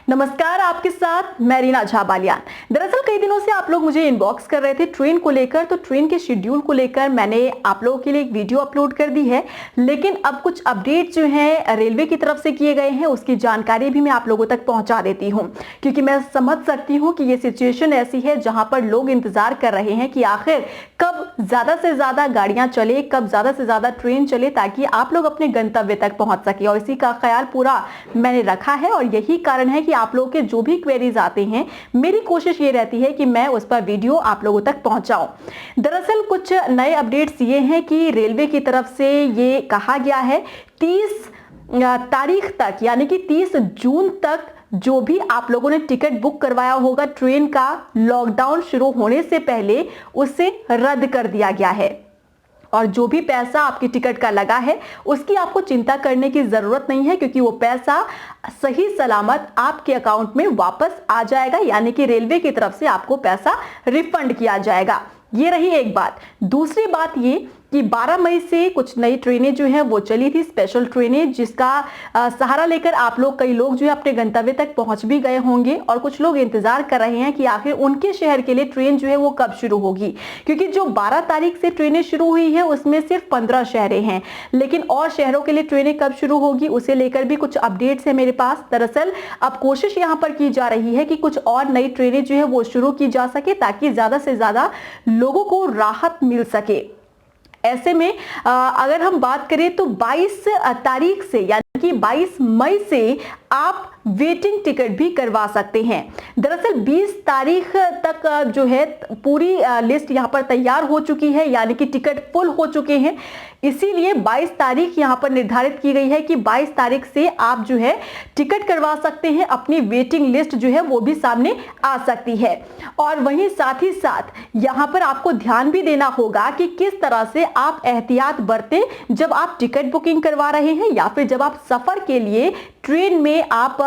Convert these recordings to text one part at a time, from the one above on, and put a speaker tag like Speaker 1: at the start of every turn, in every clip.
Speaker 1: नमस्कार, आपके साथ मैं रीना झा बालियान। दरअसल कई दिनों से आप लोग मुझे इनबॉक्स कर रहे थे ट्रेन को लेकर, तो ट्रेन के शेड्यूल को लेकर मैंने आप लोगों के लिए एक वीडियो अपलोड कर दी है। लेकिन अब कुछ अपडेट जो है रेलवे की तरफ से किए गए हैं, उसकी जानकारी भी मैं आप लोगों तक पहुंचा देती हूं, क्योंकि मैं समझ सकती हूं कि ये सिचुएशन ऐसी है जहां पर लोग इंतजार कर रहे हैं कि आखिर कब ज्यादा से ज्यादा गाड़ियां चले, कब ज्यादा से ज्यादा ट्रेन चले, ताकि आप लोग अपने गंतव्य तक पहुंच सके। और इसी का ख्याल पूरा मैंने रखा है और यही कारण है कि आप लोगों के जो भी क्वेरीज आते हैं, मेरी कोशिश ये रहती है कि मैं उस पर वीडियो आप लोगों तक पहुंचाऊं। दरअसल कुछ नए अपडेट्स ये हैं कि रेलवे की तरफ से ये कहा गया है 30 तारीख तक, यानी कि 30 जून तक जो भी आप लोगों ने टिकट बुक करवाया होगा ट्रेन का, लॉकडाउन शुरू होने से पहले उसे रद्द कर दिया गया है। और जो भी पैसा आपकी टिकट का लगा है उसकी आपको चिंता करने की जरूरत नहीं है, क्योंकि वो पैसा सही सलामत आपके अकाउंट में वापस आ जाएगा, यानी कि रेलवे की तरफ से आपको पैसा रिफंड किया जाएगा। ये रही एक बात। दूसरी बात ये कि 12 मई से कुछ नई ट्रेनें जो हैं वो चली थी, स्पेशल ट्रेनें, जिसका सहारा लेकर आप लोग, कई लोग जो है अपने गंतव्य तक पहुंच भी गए होंगे और कुछ लोग इंतजार कर रहे हैं कि आखिर उनके शहर के लिए ट्रेन जो है वो कब शुरू होगी। क्योंकि जो 12 तारीख से ट्रेनें शुरू हुई है उसमें सिर्फ 15 शहरें हैं, लेकिन और शहरों के लिए ट्रेनें कब शुरू होगी उसे लेकर भी कुछ अपडेट्स है मेरे पास। दरअसल अब कोशिश यहां पर की जा रही है कि कुछ और नई ट्रेनें जो है वो शुरू की जा सके, ताकि ज्यादा से ज्यादा लोगों को राहत मिल सके। ऐसे में अगर हम बात करें तो 22 तारीख से, यानी कि 22 मई से आप वेटिंग टिकट भी करवा सकते हैं। दरअसल 20 तारीख तक जो है पूरी लिस्ट यहां पर तैयार हो चुकी है, यानी कि टिकट फुल हो चुके हैं। इसीलिए 22 तारीख यहां पर निर्धारित की गई है कि 22 तारीख से आप जो है टिकट करवा सकते हैं, अपनी वेटिंग लिस्ट जो है वो भी सामने आ सकती है। और वहीं साथ ही साथ यहां पर आपको ध्यान भी देना होगा कि किस तरह से आप एहतियात बरतें जब आप टिकट बुकिंग करवा रहे हैं, या फिर जब आप सफर के लिए ट्रेन में आप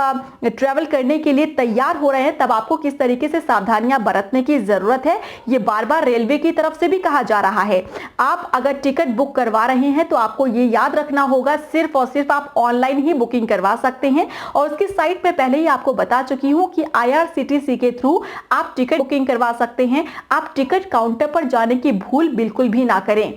Speaker 1: ट्रैवल करने के लिए तैयार हो रहे हैं, तब आपको किस तरीके से सावधानियां बरतने की जरूरत है। ये बार बार रेलवे की तरफ से भी कहा जा रहा है। आप अगर टिकट बुक करवा रहे हैं तो आपको ये याद रखना होगा, सिर्फ और सिर्फ आप ऑनलाइन ही बुकिंग करवा सकते हैं। और उसकी साइट पे पहले ही आपको बता चुकी हूं कि IRCTC के थ्रू आप टिकट बुकिंग करवा सकते हैं। आप टिकट काउंटर पर जाने की भूल बिल्कुल भी ना करें।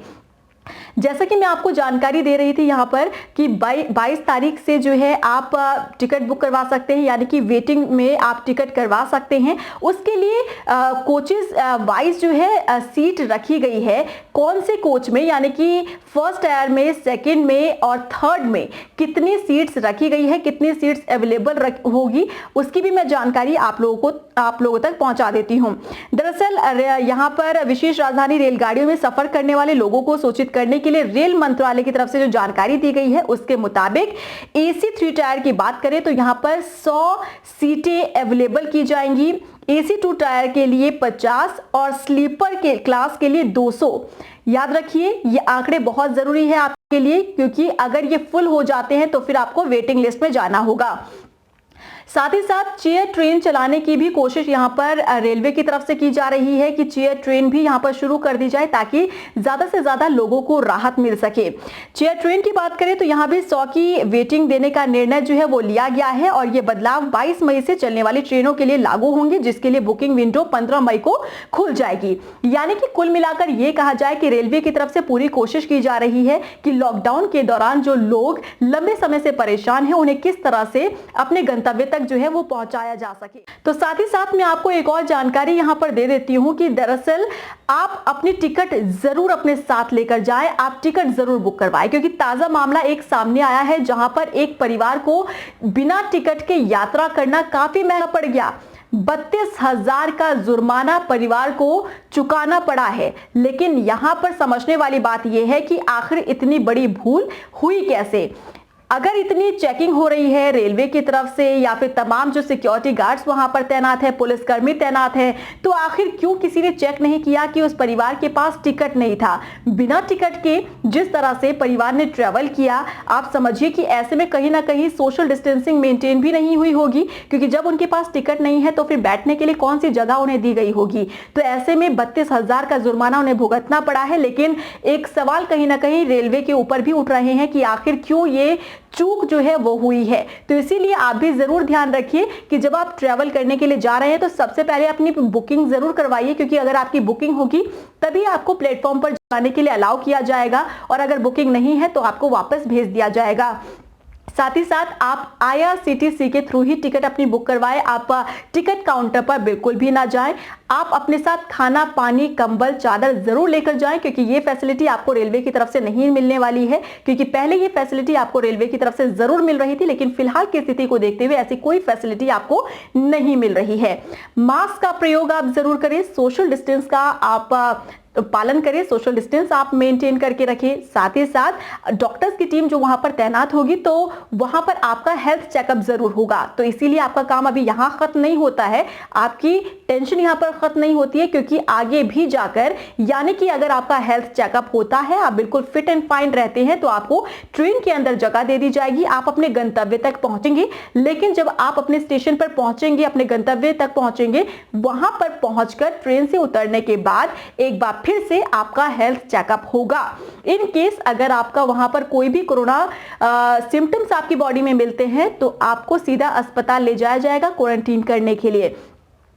Speaker 1: जैसा कि मैं आपको जानकारी दे रही थी यहाँ पर कि 22 तारीख से जो है आप टिकट बुक करवा सकते हैं, यानी कि वेटिंग में आप टिकट करवा सकते हैं। उसके लिए कोचेस वाइज जो है सीट रखी गई है। कौन से कोच में, यानी कि फर्स्ट टायर में, सेकंड में और थर्ड में कितनी सीट्स रखी गई है, कितनी सीट्स अवेलेबल होगी, उसकी भी मैं जानकारी आप लोगों तक पहुंचा देती हूं। दरअसल यहाँ पर विशेष राजधानी रेलगाड़ियों में सफर करने वाले लोगों को सूचित करने के लिए रेल मंत्रालय की तरफ से जो जानकारी दी गई है उसके मुताबिक AC 3 टायर की बात करें तो यहां पर 100 सीटें अवेलेबल की जाएंगी। AC 2 टायर के लिए 50 और स्लीपर के क्लास के लिए 200। याद रखिए, ये आंकड़े बहुत जरूरी है आपके लिए, क्योंकि अगर ये फुल हो जाते हैं तो फिर आपको वेटिंग लिस्ट में जाना होगा। साथ ही साथ चेयर ट्रेन चलाने की भी कोशिश यहां पर रेलवे की तरफ से की जा रही है कि चेयर ट्रेन भी यहां पर शुरू कर दी जाए, ताकि ज्यादा से ज्यादा लोगों को राहत मिल सके। चेयर ट्रेन की बात करें तो यहां भी 100 की वेटिंग देने का निर्णय जो है वो लिया गया है, और ये बदलाव 22 मई से चलने वाली ट्रेनों के लिए लागू होंगे, जिसके लिए बुकिंग विंडो 15 मई को खुल जाएगी। यानी कि कुल मिलाकर ये कहा जाए कि रेलवे की तरफ से पूरी कोशिश की जा रही है कि लॉकडाउन के दौरान जो लोग लंबे समय से परेशान हैं उन्हें किस तरह से अपने गंतव्य तक जो है वो पहुंचाया जा सके। तो साथ ही साथ मैं आपको एक और जानकारी यहां पर दे देती हूं कि दरअसल आप अपनी टिकट जरूर अपने साथ लेकर जाएं, आप टिकट जरूर बुक करवाएं, क्योंकि ताजा मामला एक सामने आया है जहां पर एक परिवार को बिना टिकट के यात्रा करना काफी महंगा पड़ गया। 32,000 का जुर्माना परिवार को चुकाना पड़ा है। लेकिन यहां पर समझने वाली बात यह है कि आखिर इतनी बड़ी भूल हुई कैसे। अगर इतनी चेकिंग हो रही है रेलवे की तरफ से, या फिर तमाम जो सिक्योरिटी गार्ड्स वहां पर तैनात है, पुलिसकर्मी तैनात है, तो आखिर क्यों किसी ने चेक नहीं किया कि उस परिवार के पास टिकट नहीं था। बिना टिकट के जिस तरह से परिवार ने ट्रेवल किया, आप समझिए कि ऐसे में कहीं ना कहीं सोशल डिस्टेंसिंग मेंटेन भी नहीं हुई होगी, क्योंकि जब उनके पास टिकट नहीं है तो फिर बैठने के लिए कौन सी जगह उन्हें दी गई होगी। तो ऐसे में 32,000 का जुर्माना उन्हें भुगतना पड़ा है। लेकिन एक सवाल कहीं ना कहीं रेलवे के ऊपर भी उठ रहे हैं कि आखिर क्यों ये चूक जो है वो हुई है। तो इसीलिए आप भी जरूर ध्यान रखिए कि जब आप ट्रैवल करने के लिए जा रहे हैं तो सबसे पहले अपनी बुकिंग जरूर करवाइए, क्योंकि अगर आपकी बुकिंग होगी तभी आपको प्लेटफॉर्म पर जाने के लिए अलाउ किया जाएगा, और अगर बुकिंग नहीं है तो आपको वापस भेज दिया जाएगा। साथ ही साथ आप IRCTC के थ्रू ही टिकट अपनी बुक करवाएं। आप टिकट काउंटर पर बिल्कुल भी ना जाएं। आप अपने साथ खाना, पानी, कंबल, चादर जरूर लेकर जाएं, क्योंकि ये फैसिलिटी आपको रेलवे की तरफ से नहीं मिलने वाली है। क्योंकि पहले ये फैसिलिटी आपको रेलवे की तरफ से जरूर मिल रही थी, लेकिन फिलहाल की स्थिति को देखते हुए ऐसी कोई फैसिलिटी आपको नहीं मिल रही है। मास्क का प्रयोग आप जरूर करें, सोशल डिस्टेंस का आप पालन करें, सोशल डिस्टेंस आप मेंटेन करके रखें। साथ ही साथ डॉक्टर्स की टीम जो वहां पर तैनात होगी तो वहां पर आपका हेल्थ चेकअप जरूर होगा। तो इसीलिए आपका काम अभी यहां खत्म नहीं होता है, आपकी टेंशन यहां पर खत्म नहीं होती है, क्योंकि आगे भी जाकर, यानी कि अगर आपका हेल्थ चेकअप होता है, आप बिल्कुल फिट एंड फाइन रहते हैं, तो आपको ट्रेन के अंदर जगह दे दी जाएगी, आप अपने गंतव्य तक पहुंचेंगे। लेकिन जब आप अपने स्टेशन पर पहुंचेंगे, अपने गंतव्य तक पहुंचेंगे, वहां पर पहुंचकर ट्रेन से उतरने के बाद एक बार फिर से आपका हेल्थ चेकअप होगा। इन केस अगर आपका वहां पर कोई भी कोरोना सिम्टम्स आपकी बॉडी में मिलते हैं तो आपको सीधा अस्पताल ले जाया जाएगा क्वारंटीन करने के लिए।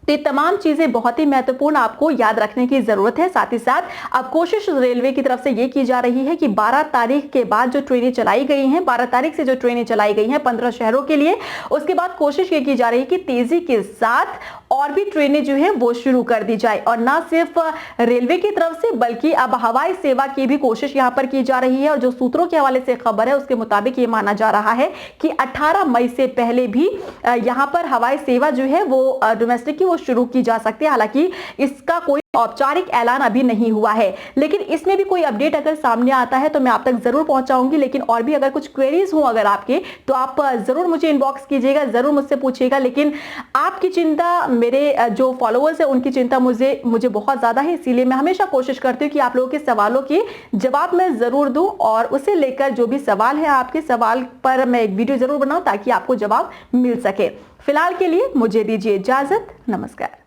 Speaker 1: तो ये तमाम चीजें बहुत ही महत्वपूर्ण आपको याद रखने की जरूरत है। साथ ही साथ अब कोशिश रेलवे की तरफ से ये की जा रही है कि 12 तारीख के बाद जो ट्रेनें चलाई गई हैं, 12 तारीख से जो ट्रेनें चलाई गई हैं 15 शहरों के लिए, उसके बाद कोशिश ये की जा रही है कि तेजी के साथ और भी ट्रेनें जो है वो शुरू कर दी जाए। और ना सिर्फ रेलवे की तरफ से बल्कि अब हवाई सेवा की भी कोशिश यहां पर की जा रही है। और जो सूत्रों के हवाले से खबर है उसके मुताबिक ये माना जा रहा है कि 18 मई से पहले भी यहां पर हवाई सेवा जो है वो डोमेस्टिक की शुरू की जा सकती है। हालांकि इसका कोई औपचारिक ऐलान अभी नहीं हुआ है, लेकिन इसमें भी कोई अपडेट अगर सामने आता है तो मैं आप तक जरूर पहुंचाऊंगी। लेकिन और भी अगर कुछ क्वेरीज हो अगर आपके, तो आप जरूर मुझे इनबॉक्स कीजिएगा, जरूर मुझसे पूछिएगा। लेकिन आपकी चिंता, मेरे जो फॉलोअर्स है उनकी चिंता मुझे बहुत ज्यादा है, इसीलिए मैं हमेशा कोशिश करती हूँ कि आप लोगों के सवालों के जवाब मैं जरूर दूं, और उसे लेकर जो भी सवाल है आपके सवाल पर मैं एक वीडियो जरूर बनाऊं ताकि आपको जवाब मिल सके। फिलहाल के लिए मुझे दीजिए इजाजत। नमस्कार।